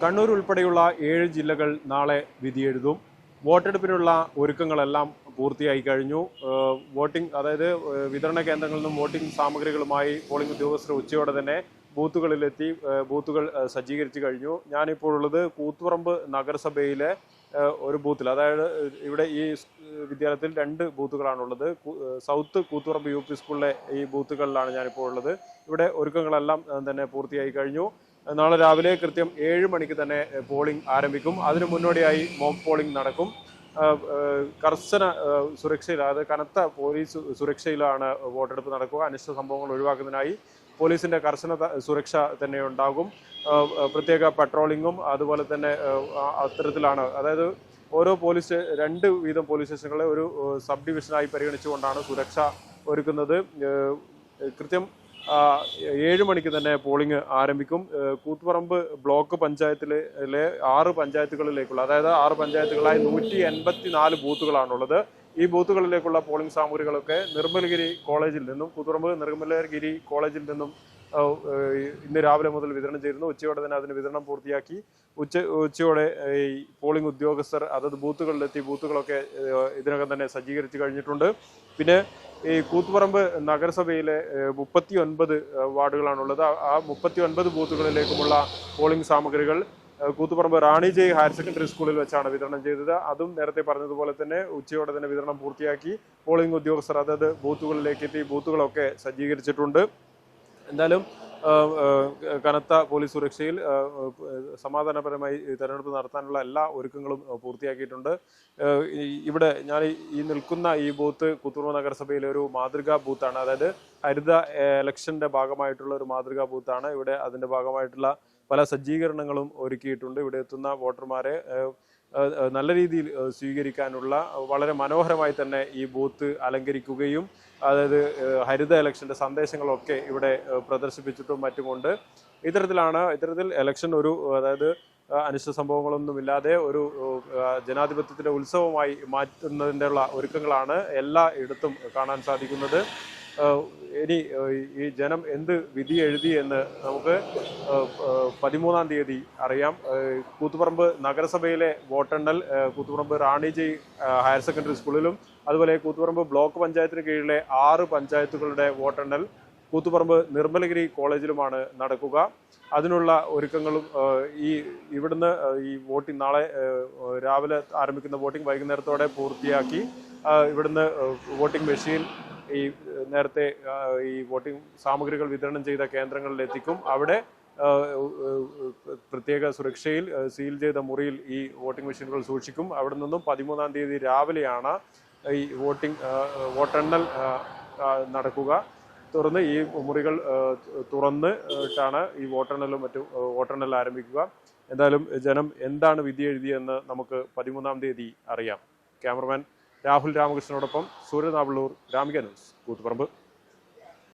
കണ്ണൂർ ഉൾപ്പെടെയുള്ള 7 ജില്ലകൾ നാളെ വിധിയെഴുതും. വോട്ടെടുപ്പിനുള്ള ഒരുക്കങ്ങളെല്ലാം പൂർത്തിയായി കഴിഞ്ഞു. വോട്ടിംഗ് അതായത് വിതരണ കേന്ദ്രങ്ങളിൽ നിന്നും വോട്ടിംഗ് സാമഗ്രികളുമായി പോളിംഗ് ഉദ്യോഗസ്ഥർ ഉച്ചയോടെ തന്നെ ബൂത്തുകളിലെത്തി ബൂത്തുകൾ സജ്ജീകരിച്ചു കഴിഞ്ഞു. ഞാനിപ്പോൾ ഉള്ളത് കൂത്തുപറമ്പ് നഗരസഭയിലെ ഒരു ബൂത്തിൽ, അതായത് ഇവിടെ ഈ വിദ്യാലയത്തിൽ 2 ബൂത്തുകളാണുള്ളത്. സൗത്ത് കൂത്തുപറമ്പ് UP സ്കൂളിലെ ഈ ബൂത്തുകളിലാണ് ഞാനിപ്പോൾ ഉള്ളത്. ഇവിടെ ഒരുക്കങ്ങളെല്ലാം തന്നെ പൂർത്തിയായി കഴിഞ്ഞു. നാളെ രാവിലെ കൃത്യം 7 മണിക്ക് തന്നെ പോളിംഗ് ആരംഭിക്കും. അതിനു മുന്നോടിയായി മോക്ക് പോളിംഗ് നടക്കും. കർശന സുരക്ഷയിൽ, അതായത് കനത്ത പോലീസ് സുരക്ഷയിലാണ് വോട്ടെടുപ്പ് നടക്കുക. അനിഷ്ട സംഭവങ്ങൾ ഒഴിവാക്കുന്നതിനായി പോലീസിന്റെ കർശന സുരക്ഷ തന്നെ ഉണ്ടാകും. പ്രത്യേക പട്രോളിങ്ങും അതുപോലെ തന്നെ അത്തരത്തിലാണ്. അതായത് ഓരോ 2 വീതം പോലീസ് സ്റ്റേഷനുകളെ ഒരു സബ് ഡിവിഷനായി പരിഗണിച്ചുകൊണ്ടാണ് സുരക്ഷ ഒരുക്കുന്നത്. കൃത്യം 7 മണിക്ക് തന്നെ പോളിംഗ് ആരംഭിക്കും. കൂത്തുപറമ്പ് ബ്ലോക്ക് പഞ്ചായത്തിലെ 6 പഞ്ചായത്തുകളിലേക്കുള്ള, അതായത് 6 പഞ്ചായത്തുകളായി 184 ബൂത്തുകളാണുള്ളത്. ഈ ബൂത്തുകളിലേക്കുള്ള പോളിംഗ് സാമഗ്രികളൊക്കെ നിർമ്മലഗിരി കോളേജിൽ നിന്നും, കൂത്തുപറമ്പ് നിർമ്മലഗിരി കോളേജിൽ നിന്നും ഇന്ന് രാവിലെ മുതൽ വിതരണം ചെയ്തിരുന്നു. ഉച്ചയോടെ തന്നെ അതിന് വിതരണം പൂർത്തിയാക്കി. ഉച്ചയോടെ ഈ പോളിംഗ് ഉദ്യോഗസ്ഥർ അതത് ബൂത്തുകളിലെത്തി ബൂത്തുകളൊക്കെ ഇതിനകം തന്നെ സജ്ജീകരിച്ചു കഴിഞ്ഞിട്ടുണ്ട്. പിന്നെ ഈ കൂത്തുപറമ്പ് നഗരസഭയിലെ 39 വാർഡുകളാണുള്ളത്. ആ 39 ബൂത്തുകളിലേക്കുമുള്ള പോളിംഗ് സാമഗ്രികൾ കൂത്തുപറമ്പ് റാണി ജയ് ഹയർ സെക്കൻഡറി സ്കൂളിൽ വെച്ചാണ് വിതരണം ചെയ്തത്. അതും നേരത്തെ പറഞ്ഞതുപോലെ തന്നെ ഉച്ചയോടെ തന്നെ വിതരണം പൂർത്തിയാക്കി. പോളിംഗ് ഉദ്യോഗസ്ഥർ അതത് ബൂത്തുകളിലേക്ക് എത്തി ബൂത്തുകളൊക്കെ സജ്ജീകരിച്ചിട്ടുണ്ട്. എന്തായാലും കനത്ത പോലീസ് സുരക്ഷയിൽ സമാധാനപരമായി തെരഞ്ഞെടുപ്പ് നടത്താനുള്ള എല്ലാ ഒരുക്കങ്ങളും പൂർത്തിയാക്കിയിട്ടുണ്ട്. ഇവിടെ ഞാൻ ഈ നിൽക്കുന്ന ഈ ബൂത്ത് കൂത്തുപറമ്പ് നഗരസഭയിലെ ഒരു മാതൃകാ ബൂത്താണ്. അതായത് ഹരിത ഇലക്ഷന്റെ ഭാഗമായിട്ടുള്ള ഒരു മാതൃകാ ബൂത്താണ്. ഇവിടെ അതിന്റെ ഭാഗമായിട്ടുള്ള പല സജ്ജീകരണങ്ങളും ഒരുക്കിയിട്ടുണ്ട്. ഇവിടെ എത്തുന്ന വോട്ടർമാരെ നല്ല രീതിയിൽ സ്വീകരിക്കാനുള്ള വളരെ മനോഹരമായി തന്നെ ഈ ബൂത്ത് അലങ്കരിക്കുകയും, അതായത് ഹരിത ഇലക്ഷന്റെ സന്ദേശങ്ങളൊക്കെ ഇവിടെ പ്രദർശിപ്പിച്ചിട്ടും മറ്റുമുണ്ട്. ഇത്തരത്തിൽ ഇലക്ഷൻ അതായത് അനിഷ്ട സംഭവങ്ങളൊന്നുമില്ലാതെ ഒരു ജനാധിപത്യത്തിന്റെ ഉത്സവമായി മാറ്റുന്നതിൻ്റെ ഒരുക്കങ്ങളാണ് എല്ലാ ഇടത്തും കാണാൻ സാധിക്കുന്നത്. ഇനി ഈ ജനം എന്ത് വിധി എഴുതി എന്ന് നമുക്ക് 13-ാം തീയതി അറിയാം. കൂത്തുപറമ്പ് നഗരസഭയിലെ വോട്ടെണ്ണൽ കൂത്തുപറമ്പ് റാണി ജയ് ഹയർ സെക്കൻഡറി സ്കൂളിലും അതുപോലെ കൂത്തുപറമ്പ് ബ്ലോക്ക് പഞ്ചായത്തിന് കീഴിലെ 6 പഞ്ചായത്തുകളുടെ വോട്ടെണ്ണൽ കൂത്തുപറമ്പ് നിർമ്മലഗിരി കോളേജിലുമാണ് നടക്കുക. അതിനുള്ള ഒരുക്കങ്ങളും ഇവിടുന്ന് ഈ വോട്ടിംഗ് നാളെ രാവിലെ ആരംഭിക്കുന്ന വോട്ടിംഗ് വൈകുന്നേരത്തോടെ പൂർത്തിയാക്കി ഇവിടുന്ന് വോട്ടിംഗ് മെഷീൻ നേരത്തെ ഈ വോട്ടിംഗ് സാമഗ്രികൾ വിതരണം ചെയ്ത കേന്ദ്രങ്ങളിൽ എത്തിക്കും. അവിടെ പ്രത്യേക സുരക്ഷയിൽ സീൽ ചെയ്ത മുറിയിൽ ഈ വോട്ടിംഗ് മെഷീനുകൾ സൂക്ഷിക്കും. അവിടെ നിന്നും 13-ാം തീയതി രാവിലെയാണ് ഈ വോട്ടെണ്ണൽ നടക്കുക. തുറന്ന് ഈ മുറികൾ തുറന്നിട്ടാണ് ഈ വോട്ടെണ്ണൽ ആരംഭിക്കുക. എന്തായാലും ജനം എന്താണ് വിധി എഴുതിയെന്ന് നമുക്ക് 13-ാം തീയതി അറിയാം. ക്യാമറമാൻ രാഹുൽ രാമകൃഷ്ണനോടൊപ്പം സൂര്യനാവള്ളൂർ, ഗ്രാമിക ന്യൂസ്, കൂത്തുപറമ്പ്.